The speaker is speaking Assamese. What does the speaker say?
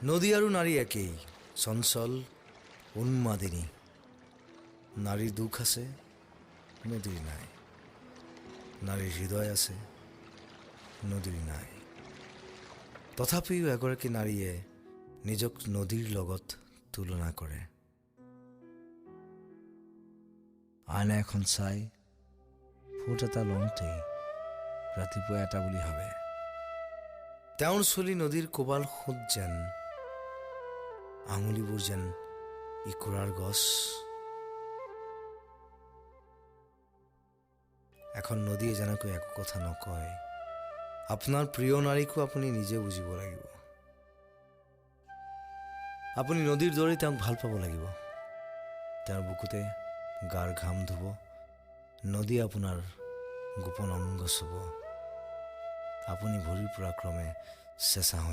নদী আৰু নাৰী একেই, চঞ্চল উন্মাদিনী। নাৰীৰ দুখ আছে, নদীৰ নাই। নাৰীৰ হৃদয় আছে, নদীৰ নাই। তথাপিও এগৰাকী নাৰীয়ে নিজক নদীৰ লগত তুলনা কৰে। আইনা এখন চাই ফুট এটা লওঁতেই ৰাতিপুৱা এটা বুলি ভাবে। তেওঁৰ চলি নদীৰ কোবাল সোঁত যেন, আঙুলিবোৰ যেন ইকুৰাৰ গছ। এখন নদীয়ে যেনেকৈ একো কথা নকয়, আপোনাৰ প্ৰিয় নাৰীকো আপুনি নিজে বুজিব লাগিব। আপুনি নদীৰ দৰে তেওঁক ভাল পাব লাগিব। তেওঁৰ বুকুতে গাৰ ঘাম ধুব, নদী আপোনাৰ গোপন অংগ চুব। আপুনি ভৰিৰ পৰা ক্ৰমে চেঁচা হৈ